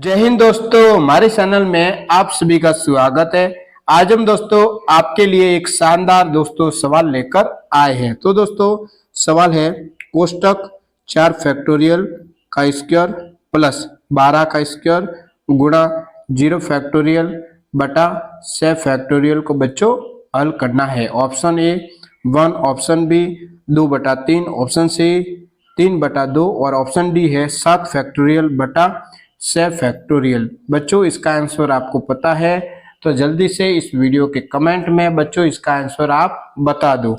जय हिंद दोस्तों, हमारे चैनल में आप सभी का स्वागत है। आज हम दोस्तों आपके लिए एक शानदार दोस्तों सवाल लेकर आए हैं। तो दोस्तों सवाल है कोष्टक 4 फैक्टोरियल का स्क्वायर प्लस 12 का स्क्वायर गुणा 0 फैक्टोरियल बटा 6 फैक्टोरियल को बच्चों हल करना है। Option A 1, option B 2/3, option C 3/2 और ऑप्शन डी है 7 फैक्टोरियल बटा 6 फैक्टोरियल। बच्चों इसका आंसर आपको पता है तो जल्दी से इस वीडियो के कमेंट में बच्चों इसका आंसर आप बता दो।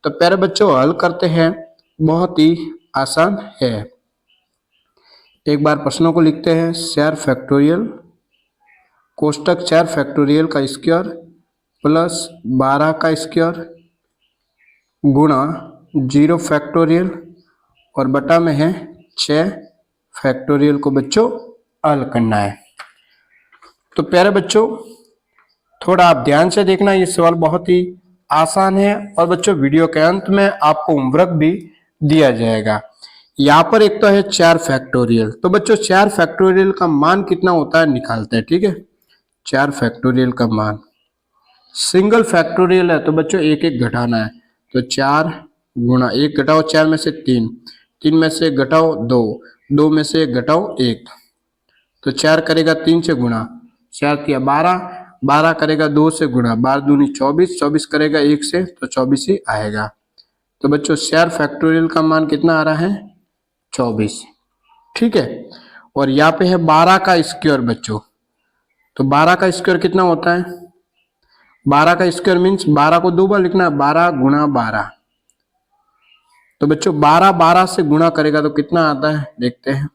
तो प्यारे बच्चों हल करते हैं, बहुत ही आसान है। एक बार प्रश्नों को लिखते हैं। 4 फैक्टोरियल कोष्टक 4 फैक्टोरियल का स्क्वायर प्लस 12 का स्क्वायर गुणा 0 फैक्टोरियल और बटा में है 6 फैक्टोरियल को बच्चों हल करना है। तो प्यारे बच्चों थोड़ा आप ध्यान से देखना, ये सवाल बहुत ही आसान है और बच्चों वीडियो के अंत में आपको होमवर्क भी दिया जाएगा। यहाँ पर एक तो है 4 फैक्टोरियल, तो बच्चों 4 फैक्टोरियल का मान कितना होता है निकालते हैं। ठीक है, 4 फैक्टोरियल का मान, सिंगल फैक्टोरियल है तो बच्चों एक एक घटाना है। तो 4 गुणा 1 घटाओ 4 में से 3, 3 में से घटाओ 2, 2 में से घटाओ 1, तो 4 करेगा 3 से गुणा, 4 तिया 12, 12 करेगा 2 से गुणा, 12 दूनी 24, 24 करेगा 1 से तो 24 ही आएगा। तो बच्चों 4 फैक्टोरियल का मान कितना आ रहा है 24। ठीक है, और यहाँ पे है 12 का स्क्वायर बच्चों, तो 12 का स्क्वायर कितना होता है, 12 का स्क्वायर मीन्स 12 को 2 बार लिखना, 12 गुणा 12। तो बच्चों 12 12 से गुणा करेगा तो कितना आता है देखते हैं।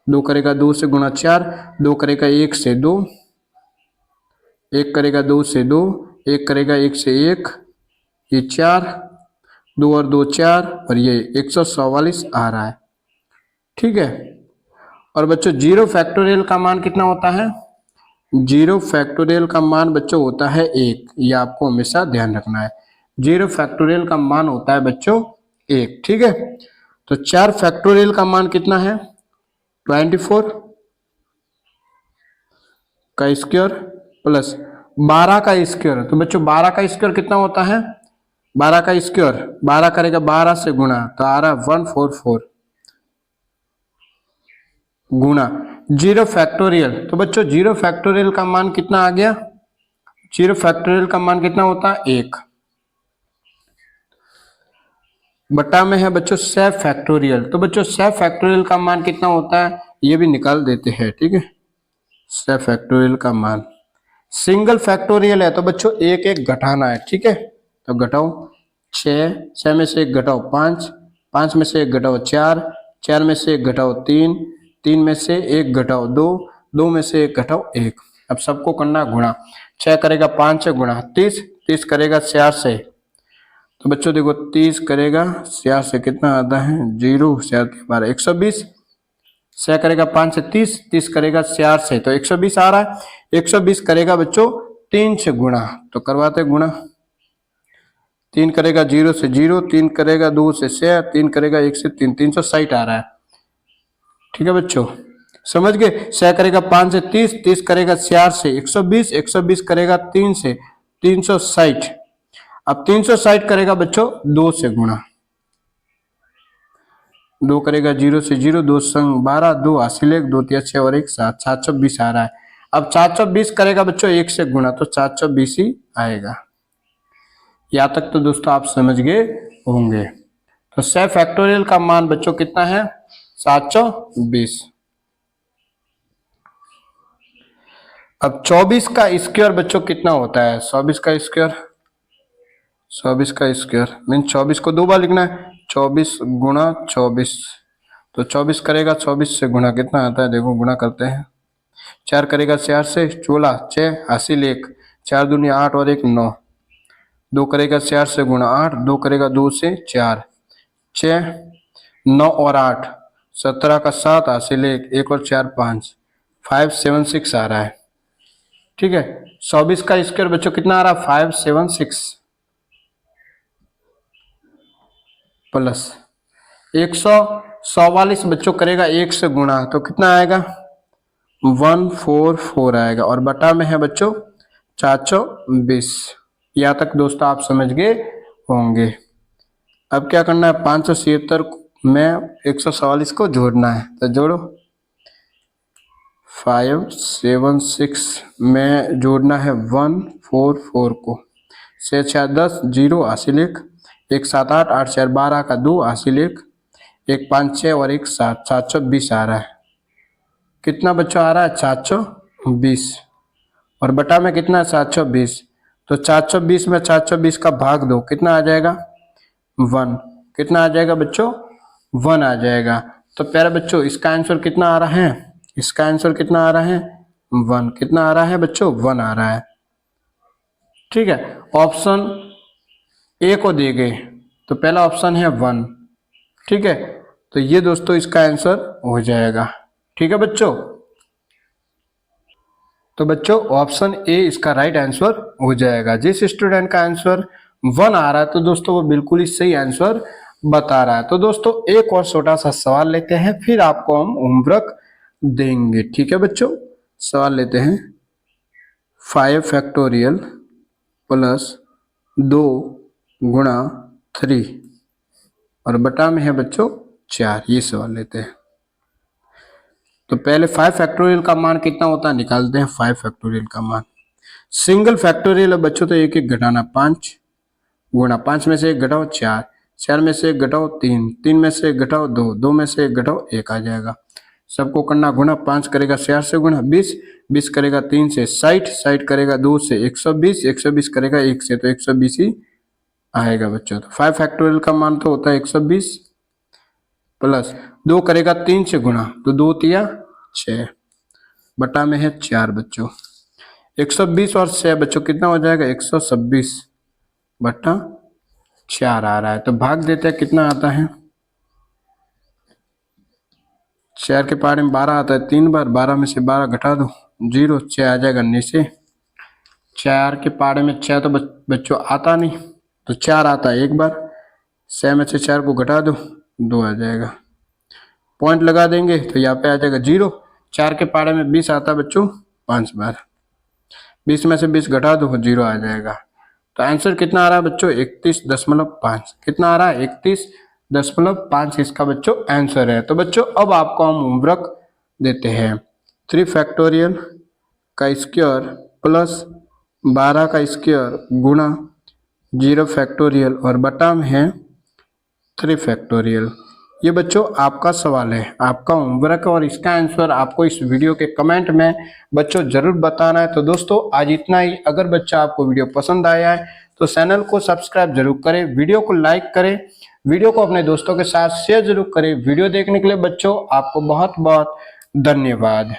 2 करेगा 2 से गुणा 4, 2 करेगा 1 से 2, 1 करेगा 2 से 2, 1 करेगा 1 से 1, ये 4, 2 और 2 4 और ये 144 आ रहा है। ठीक है, और बच्चों 0 फैक्टोरियल का मान कितना होता है, 0 फैक्टोरियल का मान बच्चों होता है 1, ये आपको हमेशा ध्यान रखना है। 0 फैक्टोरियल का मान होता है बच्चों 1। ठीक है, तो 4 फैक्टोरियल का मान कितना है 24 का स्क्वायर प्लस 12 का स्क्वायर। तो बच्चों 12 का स्क्वायर कितना होता है, 12 का स्क्वायर 12 करेगा 12 से गुणा तो आ रहा है 144 गुणा 0 फैक्टोरियल। तो बच्चों 0 फैक्टोरियल का मान कितना आ गया, 0 फैक्टोरियल का मान कितना होता है 1, बटा में है बच्चों 6 फैक्टोरियल। तो बच्चों 6 फैक्टोरियल का मान कितना होता है ये भी निकाल देते हैं। ठीक है, 6 फैक्टोरियल का मान, सिंगल फैक्टोरियल है तो बच्चों एक एक घटाना है। ठीक है, तो घटाओ 6, 6 में से 1 घटाओ 5, 5 में से 1 घटाओ 4, 4 में से 1 घटाओ 3, 3 में से 1 घटाओ 2, 2 में से 1 घटाओ 1। अब सबको करना गुणा, 6 करेगा 5 से गुणा 30, 30 करेगा 4 से, तो बच्चों देखो 30 करेगा 4 से कितना आता है 0, 4 के 12 120, 6 करेगा 5 से 30, 30 करेगा 4 से तो 120 आ रहा है। 120 करेगा बच्चों 3 से गुणा, तो करवाते गुणा, 3 करेगा 0 से 0, 3 करेगा 2 से 6, 3 करेगा 1 से 3, 360 आ रहा है। ठीक है बच्चों, समझ गए। 6 करेगा 5 से 30, 30 करेगा 4 से 120, 120 करेगा 3 से 360। अब 360 करेगा बच्चों 2 से गुणा, 2 करेगा 0 से 0, 2 संग 12, 2 हासिल 1, 2 तिया 6 और 1 7, 720 आ रहा है। अब 720 करेगा बच्चों 1 से गुणा तो 720 ही आएगा। यहाँ तक तो दोस्तों आप समझ गए होंगे। तो 6 फैक्टोरियल का मान बच्चों कितना है 720। अब 24 का स्क्वायर बच्चों कितना होता है, 24 का स्क्वायर, 24 का स्क्वायर मीन 24 को 2 बार लिखना है, 24 गुणा 24, तो 24 करेगा 24 से गुणा कितना आता है देखो, गुणा करते हैं, 4 करेगा 4 से 16, 6 हासिल 1, 4 दूनी 8 और 1 9, 2 करेगा 4 से गुणा 8, 2 करेगा 2 से 4, 6 9 और 8 17 का 7 हासिल 1, 1 और 4 5, 576 आ रहा है। ठीक है, 24 का स्क्वायर बच्चों कितना आ रहा है 576 प्लस 144 बच्चों करेगा 1 से गुणा तो कितना आएगा 144 आएगा और बटा में है बच्चों 420। यहाँ तक दोस्तों आप समझ गए होंगे। अब क्या करना है, 577 में 144 को जोड़ना है, तो जोड़ो। 576 में जोड़ना है 144 को, 6 6 10 0 हासिल 1, 1 7 8 8 4 12 का 2 हासिल 1, 1 5 6 और 1 7, 720 आ रहा है। कितना बच्चों आ रहा है, 420 और बटा में कितना है 720। तो 420 में 420 का भाग दो, कितना आ जाएगा 1। कितना आ जाएगा बच्चों, 1 आ जाएगा। तो प्यारे बच्चों इसका आंसर कितना आ रहा है, इसका आंसर कितना आ रहा है 1। कितना आ रहा है बच्चों, 1 आ रहा है। ठीक है, ऑप्शन ए को दिए गए तो पहला ऑप्शन है 1। ठीक है, तो ये दोस्तों इसका आंसर हो जाएगा। ठीक है बच्चों, तो बच्चों ऑप्शन ए इसका राइट आंसर हो जाएगा। जिस स्टूडेंट का आंसर 1 आ रहा है तो दोस्तों वो बिल्कुल ही सही आंसर बता रहा है। तो दोस्तों एक और छोटा सा सवाल लेते हैं, फिर आपको हम होमवर्क देंगे। ठीक है बच्चों, सवाल लेते हैं। 5 फैक्टोरियल प्लस 2 गुणा 3 और बटा में है बच्चों 4, ये सवाल लेते हैं। तो पहले 5 फैक्टोरियल का मान कितना होता है निकालते हैं। 5 फैक्टोरियल का मान, सिंगल फैक्टोरियल है बच्चों तो एक एक घटाना, 5 गुणा 5 में से एक घटाओ 4, 4 में से एक घटाओ 3, 3 में से एक घटाओ 2, 2 में से एक घटाओ 1 आ जाएगा। सबको करना गुणा, 5 करेगा 4 से गुणा 20, 20 करेगा 3 से 60, 60 करेगा 2 से 120, 120 करेगा 1 से, तो 120 ही आएगा बच्चों। तो 5 फैक्टोरियल का मान तो होता है 120 प्लस 2 करेगा 3 से गुणा, तो 2 तिया 6 बटा में है 4 बच्चों। 120 और 6 बच्चों कितना हो जाएगा, 126 बटा 4 आ रहा है। तो भाग देते हैं, कितना आता है, 4 के पहाड़े में 12 आता है 3 बार, 12 में से 12 घटा दो 0, 6 आ जाएगा नीचे। 4 के पहाड़े में 6 तो बच्चों आता नहीं, तो 4 आता है एक बार, 6 में से 4 को घटा दो 2 आ जाएगा। पॉइंट लगा देंगे तो यहाँ पे आ जाएगा 0। 4 के पहाड़े में 20 आता है बच्चों 5 बार, 20 में से 20 घटा दो 0 आ जाएगा। तो आंसर कितना आ रहा है बच्चों, 31.5। कितना आ रहा है, 31.5 इसका बच्चों आंसर है। तो बच्चों अब आपको हम होमवर्क देते हैं। 3 फैक्टोरियल का स्क्वायर प्लस 12 का स्क्वायर गुणा 0 फैक्टोरियल और बटा में है 3 फैक्टोरियल। ये बच्चों आपका सवाल है, आपका होमवर्क है और इसका आंसर आपको इस वीडियो के कमेंट में बच्चों जरूर बताना है। तो दोस्तों आज इतना ही। अगर बच्चा आपको वीडियो पसंद आया है तो चैनल को सब्सक्राइब जरूर करें, वीडियो को लाइक करें, वीडियो को अपने दोस्तों के साथ शेयर जरूर करें। वीडियो देखने के लिए बच्चों आपको बहुत बहुत धन्यवाद।